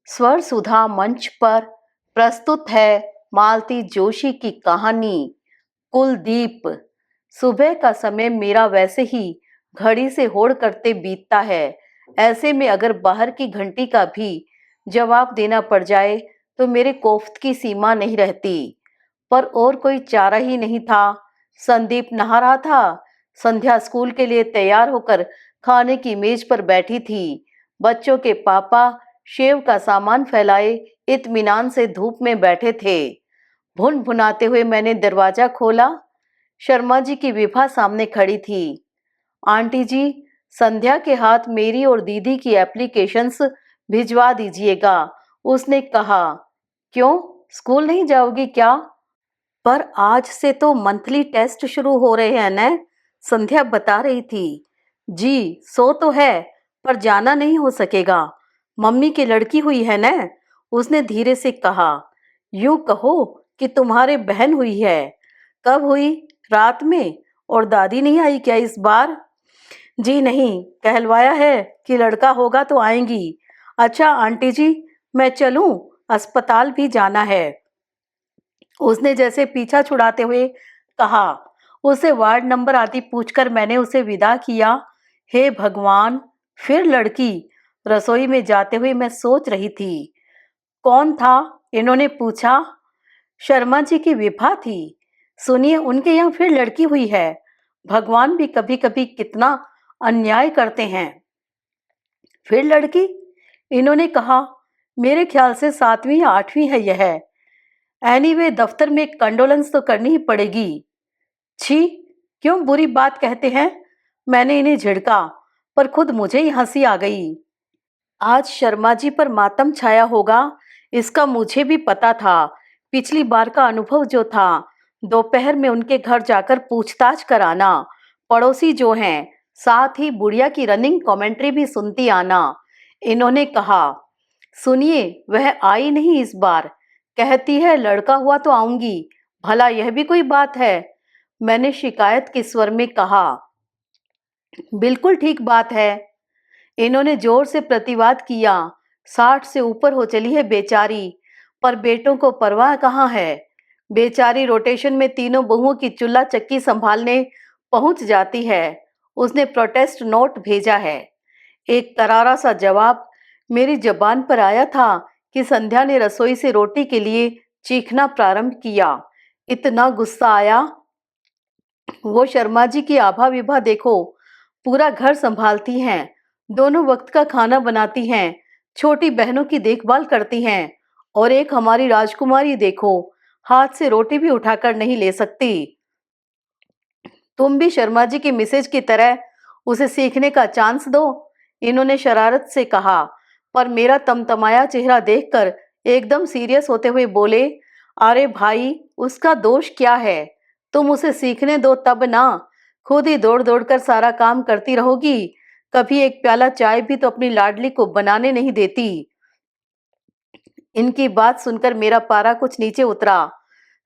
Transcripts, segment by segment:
स्वर सुधा मंच पर प्रस्तुत है मालती जोशी की कहानी कुलदीप। सुबह का समय मेरा वैसे ही घड़ी से होड़ करते बीतता है। ऐसे में अगर बाहर की घंटी का भी जवाब देना पड़ जाए तो मेरे कोफ्त की सीमा नहीं रहती। पर और कोई चारा ही नहीं था। संदीप नहा रहा था। संध्या स्कूल के लिए तैयार होकर खाने की मेज पर बैठी थी। बच्चों के पापा शेव का सामान फैलाए इत्मीनान से धूप में बैठे थे। भुन भुनाते हुए मैंने दरवाजा खोला। शर्मा जी की विभा सामने खड़ी थी। आंटी जी, संध्या के हाथ मेरी और दीदी की एप्लीकेशंस भिजवा दीजिएगा, उसने कहा। क्यों, स्कूल नहीं जाओगी क्या? पर आज से तो मंथली टेस्ट शुरू हो रहे हैं न, संध्या बता रही थी। जी सो तो है, पर जाना नहीं हो सकेगा। मम्मी की लड़की हुई है न, उसने धीरे से कहा। यूं कहो कि तुम्हारे बहन हुई है। कब हुई? रात में। और दादी नहीं आई क्या इस बार? जी नहीं, कहलवाया है कि लड़का होगा तो आएंगी। अच्छा आंटी जी, मैं चलूं? अस्पताल भी जाना है, उसने जैसे पीछा छुड़ाते हुए कहा। उसे वार्ड नंबर आदि पूछकर मैंने उसे विदा किया। हे भगवान, फिर लड़की। रसोई में जाते हुए मैं सोच रही थी। कौन था? इन्होंने पूछा। शर्मा जी की विभा थी। सुनिए, उनके यहाँ फिर लड़की हुई है। भगवान भी कभी कभी कितना अन्याय करते हैं। फिर लड़की? इन्होंने कहा। मेरे ख्याल से 7वीं या 8वीं है यह। एनीवे, दफ्तर में कंडोलेंस तो करनी ही पड़ेगी। छी, क्यों बुरी बात कहते हैं? मैंने इन्हें झिड़का, पर खुद मुझे ही हंसी आ गई। आज शर्मा जी पर मातम छाया होगा, इसका मुझे भी पता था। पिछली बार का अनुभव जो था, दोपहर में उनके घर जाकर पूछताछ कराना, पड़ोसी जो हैं, साथ ही बुढ़िया की रनिंग कमेंट्री भी सुनती आना। इन्होंने कहा। सुनिए, वह आई नहीं इस बार। कहती है लड़का हुआ तो आऊंगी। भला यह भी कोई बात है? मैंने शिकायत के स्वर में कहा। बिल्कुल ठीक बात है। इन्होंने जोर से प्रतिवाद किया। 60 से ऊपर हो चली है बेचारी, पर बेटों को परवाह कहाँ है। बेचारी रोटेशन में तीनों बहुओं की चूल्हा चक्की संभालने पहुंच जाती है। उसने प्रोटेस्ट नोट भेजा है। एक करारा सा जवाब मेरी जबान पर आया था कि संध्या ने रसोई से रोटी के लिए चीखना प्रारंभ किया। इतना गुस्सा आया। वो शर्मा जी की आभा विभा देखो, पूरा घर संभालती हैं, दोनों वक्त का खाना बनाती हैं, छोटी बहनों की देखभाल करती हैं, और एक हमारी राजकुमारी देखो, हाथ से रोटी भी उठाकर नहीं ले सकती। तुम भी शर्मा जी की मिसेज की तरह उसे सीखने का चांस दो, इन्होंने शरारत से कहा। पर मेरा तमतमाया चेहरा देखकर एकदम सीरियस होते हुए बोले। अरे भाई, उसका दोष क्या है? तुम उसे सीखने दो तब ना। खुद ही दौड़ दौड़ कर सारा काम करती रहोगी, कभी एक प्याला चाय भी तो अपनी लाडली को बनाने नहीं देती। इनकी बात सुनकर मेरा पारा कुछ नीचे उतरा।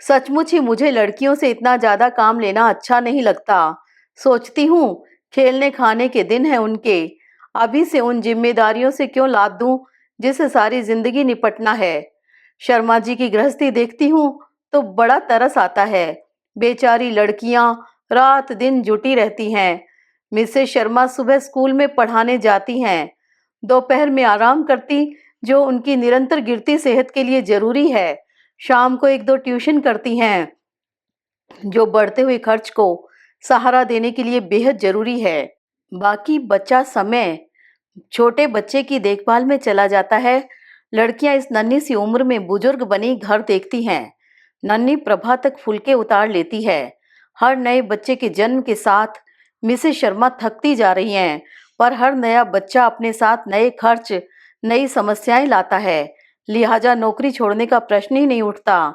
सचमुच ही मुझे लड़कियों से इतना ज्यादा काम लेना अच्छा नहीं लगता। सोचती हूँ, खेलने खाने के दिन है उनके, अभी से उन जिम्मेदारियों से क्यों लाद दूं जिससे सारी जिंदगी निपटना है। शर्मा जी की गृहस्थी देखती हूँ तो बड़ा तरस आता है। बेचारी लड़कियां रात दिन जुटी रहती हैं। मिसेस शर्मा सुबह स्कूल में पढ़ाने जाती हैं, दोपहर में आराम करती, जो उनकी निरंतर गिरती सेहत के लिए जरूरी है। शाम को 1-2 ट्यूशन करती हैं, जो बढ़ते हुए खर्च को सहारा देने के लिए बेहद जरूरी है। बाकी बचा समय छोटे बच्चे की देखभाल में चला जाता है। लड़कियां इस नन्ही सी उम्र में बुजुर्ग बनी घर देखती हैं, नन्ही प्रभा तक फुलके उतार लेती है। हर नए बच्चे के जन्म के साथ मिसेस शर्मा थकती जा रही हैं, पर हर नया बच्चा अपने साथ नए खर्च, नई समस्याएं लाता है। लिहाजा नौकरी छोड़ने का प्रश्न ही नहीं उठता।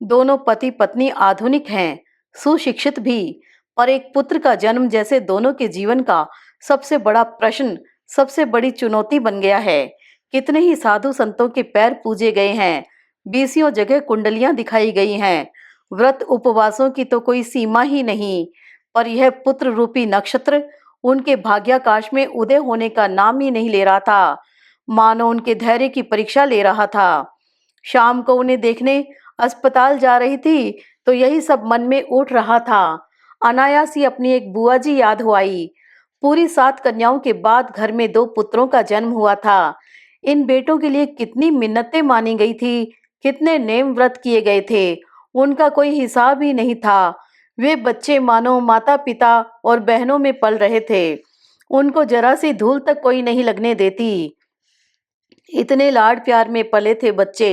दोनों पति पत्नी आधुनिक हैं, सुशिक्षित भी, पर एक पुत्र का जन्म जैसे दोनों के जीवन का सबसे बड़ा प्रश्न, सबसे बड़ी चुनौती बन गया है। कितने ही साधु संतों के पैर पूजे गए हैं, बीसियों जगह कुंडलियां दिखाई गई हैं, व्रत उपवासों की तो कोई सीमा ही नहीं, पर यह पुत्र रूपी नक्षत्र उनके भाग्याकाश में उदय होने का नाम ही नहीं ले रहा था। मानो उनके धैर्य की परीक्षा ले रहा था। शाम को उन्हें देखने अस्पताल जा रही थी तो यही सब मन में उठ रहा था। अनायास ही अपनी एक बुआ जी याद हो आई। पूरी 7 कन्याओं के बाद घर में 2 पुत्रों का जन्म हुआ था। इन बेटों के लिए कितनी मिन्नतें मानी गई थी, कितने नेम व्रत किए गए थे, उनका कोई हिसाब ही नहीं था। वे बच्चे मानो माता पिता और बहनों में पल रहे थे। उनको जरा सी धूल तक कोई नहीं लगने देती। इतने लाड प्यार में पले थे बच्चे।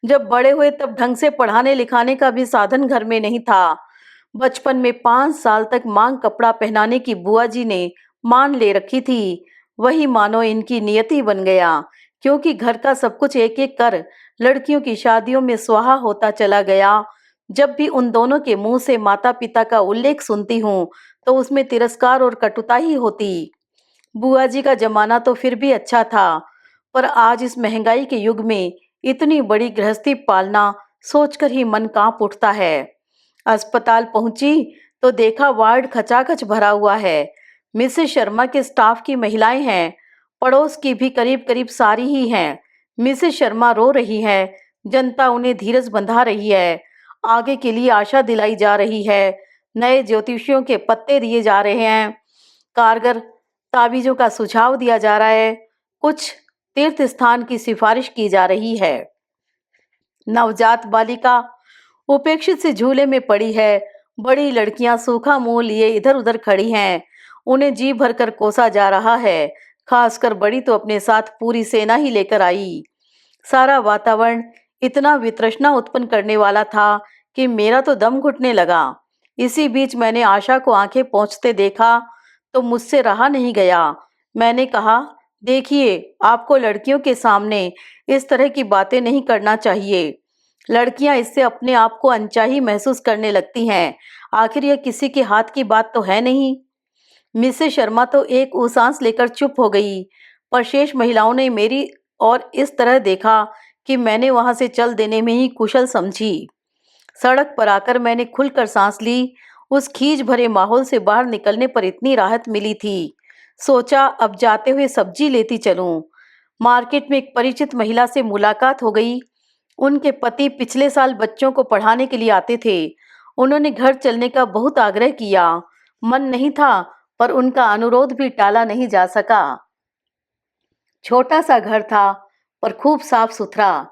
जब बड़े हुए तब ढंग से पढ़ाने लिखाने का भी साधन घर में नहीं था। बचपन में 5 साल तक मांग कपड़ा पहनाने की बुआ जी ने मान ले रखी थी। वही मानो इनकी नियति बन गया, क्योंकि घर का सब कुछ एक एक कर लड़कियों की शादियों में स्वाहा होता चला गया। जब भी उन दोनों के मुंह से माता पिता का उल्लेख सुनती हूँ तो उसमें तिरस्कार और कटुता ही होती। बुआ जी का जमाना तो फिर भी अच्छा था, पर आज इस महंगाई के युग में इतनी बड़ी गृहस्थी पालना सोचकर ही मन कांप उठता है। अस्पताल पहुंची तो देखा वार्ड खचाखच भरा हुआ है। मिसेस शर्मा के स्टाफ की महिलाएं हैं, पड़ोस की भी करीब करीब सारी ही हैं। मिसेस शर्मा रो रही हैं, जनता उन्हें धीरज बंधा रही है, आगे के लिए आशा दिलाई जा रही है, नए ज्योतिषियों के पत्ते दिए जा रहे हैं, कारगर ताबीजों का सुझाव दिया जा रहा है, कुछ तीर्थ स्थान की सिफारिश की जा रही है। नवजात बालिका उपेक्षित से झूले में पड़ी है। बड़ी लड़कियां सूखा मुंह लिए इधर उधर खड़ी हैं। उन्हें जी भरकर कोसा जा रहा है। खासकर बड़ी तो अपने साथ पूरी सेना ही लेकर आई। सारा वातावरण इतना वितृष्णा उत्पन्न करने वाला था कि मेरा तो दम घुटने लगा। इसी बीच मैंने आशा को आंखें पोंछते देखा तो मुझसे रहा नहीं गया। मैंने कहा, देखिए, आपको लड़कियों के सामने इस तरह की बातें नहीं करना चाहिए। लड़कियां इससे अपने आप को अनचाही महसूस करने लगती हैं। आखिर यह किसी के हाथ की बात तो है नहीं। मिसेस शर्मा तो एक सांस लेकर चुप हो गई, पर शेष महिलाओं ने मेरी और इस तरह देखा कि मैंने वहां से चल देने में ही कुशल समझी। सड़क पर आकर मैंने खुलकर सांस ली। उस खींच भरे माहौल से बाहर निकलने पर इतनी राहत मिली थी। सोचा अब जाते हुए सब्जी लेती चलूं। मार्केट में एक परिचित महिला से मुलाकात हो गई। उनके पति पिछले साल बच्चों को पढ़ाने के लिए आते थे। उन्होंने घर चलने का बहुत आग्रह किया। मन नहीं था, पर उनका अनुरोध भी टाला नहीं जा सका। छोटा सा घर था, पर खूब साफ सुथरा।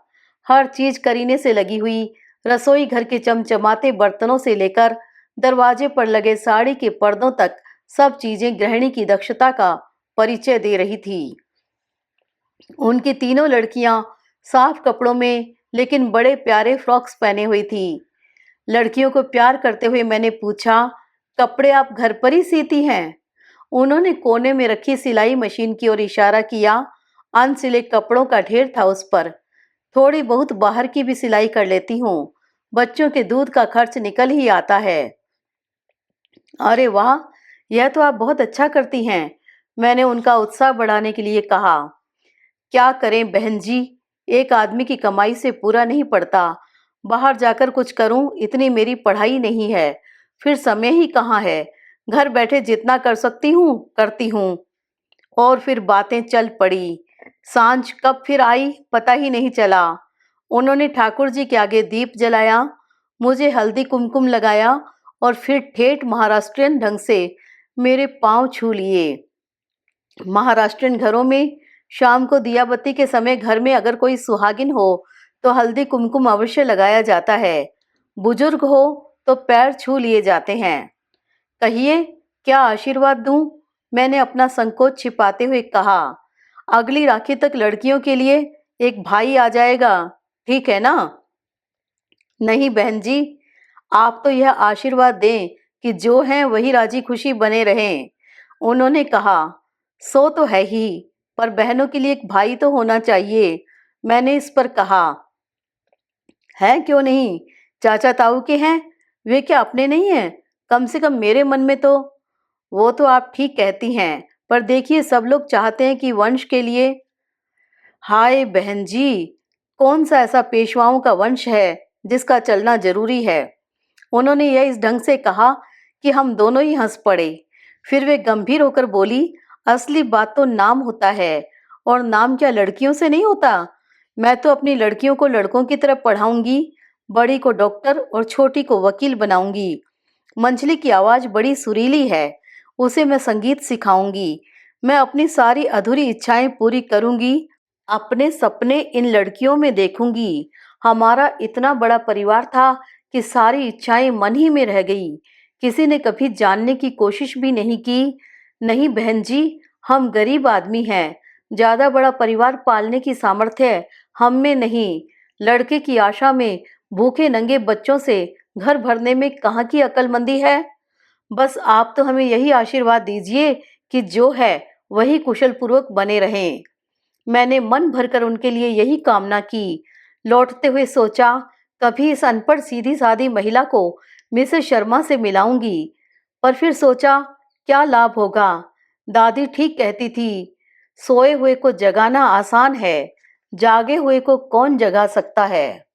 हर चीज करीने से लगी हुई। रसोई घर के चमचमाते बर्तनों से लेकर दरवाजे पर लगे साड़ी के पर्दों तक सब चीजें गृहिणी की दक्षता का परिचय दे रही थी। उनकी तीनों लड़कियां साफ कपड़ों में लेकिन बड़े प्यारे फ्रॉक्स पहने हुई थी। लड़कियों को प्यार करते हुए मैंने पूछा, कपड़े आप घर पर ही सीती हैं? उन्होंने कोने में रखी सिलाई मशीन की ओर इशारा किया। अनसिले कपड़ों का ढेर था उस पर। थोड़ी बहुत बाहर की भी सिलाई कर लेती हूँ। बच्चों के दूध का खर्च निकल ही आता है। अरे वाह, यह तो आप बहुत अच्छा करती हैं। मैंने उनका उत्साह बढ़ाने के लिए कहा। क्या करें बहन जी, एक आदमी की कमाई से पूरा नहीं पड़ता। बाहर जाकर कुछ करूं, इतनी मेरी पढ़ाई नहीं है, फिर समय ही कहाँ है। घर बैठे जितना कर सकती हूँ करती हूँ। और फिर बातें चल पड़ी। सांझ कब फिर आई पता ही नहीं चला। उन्होंने ठाकुर जी के आगे दीप जलाया, मुझे हल्दी कुमकुम लगाया और फिर ठेठ महाराष्ट्रियन ढंग से मेरे पांव छू लिए। महाराष्ट्रियन घरों में शाम को दिया बत्ती के समय घर में अगर कोई सुहागिन हो तो हल्दी कुमकुम अवश्य लगाया जाता है। बुजुर्ग हो तो पैर छू लिए जाते हैं। कहिए, क्या आशीर्वाद दूं? मैंने अपना संकोच छिपाते हुए कहा। अगली राखी तक लड़कियों के लिए एक भाई आ जाएगा, ठीक है ना? नहीं बहन जी, आप तो यह आशीर्वाद दें कि जो हैं वही राजी खुशी बने रहें। उन्होंने कहा, सो तो है ही, पर बहनों के लिए एक भाई तो होना चाहिए। मैंने इस पर कहा, है क्यों नहीं, चाचा ताऊ के हैं, वे क्या अपने नहीं हैं? कम से कम मेरे मन में तो। वो तो आप ठीक कहती हैं, पर देखिए सब लोग चाहते हैं कि वंश के लिए। हाय बहन जी, कौन सा ऐसा पेशवाओं का वंश है जिसका चलना जरूरी है? उन्होंने यह इस ढंग से कहा कि हम दोनों ही हंस पड़े। फिर वे गंभीर होकर बोली, असली बात तो नाम होता है, और नाम क्या लड़कियों से नहीं होता? मैं तो अपनी लड़कियों को लड़कों की तरह पढ़ाऊंगी, बड़ी को डॉक्टर और छोटी को वकील बनाऊंगी। मंजली की आवाज बड़ी सुरीली है, उसे मैं संगीत सिखाऊंगी। मैं अपनी सारी अधूरी इच्छाएं पूरी करूंगी, अपने सपने इन लड़कियों में देखूंगी। हमारा इतना बड़ा परिवार था कि सारी इच्छाएं मन ही में रह गई। किसी ने कभी जानने की कोशिश भी नहीं की। नहीं बहन जी, हम गरीब आदमी हैं। ज्यादा बड़ा परिवार पालने की सामर्थ्य हम में नहीं। लड़के की आशा में भूखे नंगे बच्चों से घर भरने में कहाँ की अक्लमंदी है। बस आप तो हमें यही आशीर्वाद दीजिए कि जो है वही कुशल पूर्वक बने रहें। मैंने मन भरकर उनके लिए यही कामना की। लौटते हुए सोचा, कभी इस अनपढ़ सीधी सादी महिला को मिसेस शर्मा से मिलाऊंगी। पर फिर सोचा, क्या लाभ होगा। दादी ठीक कहती थी, सोए हुए को जगाना आसान है, जागे हुए को कौन जगा सकता है।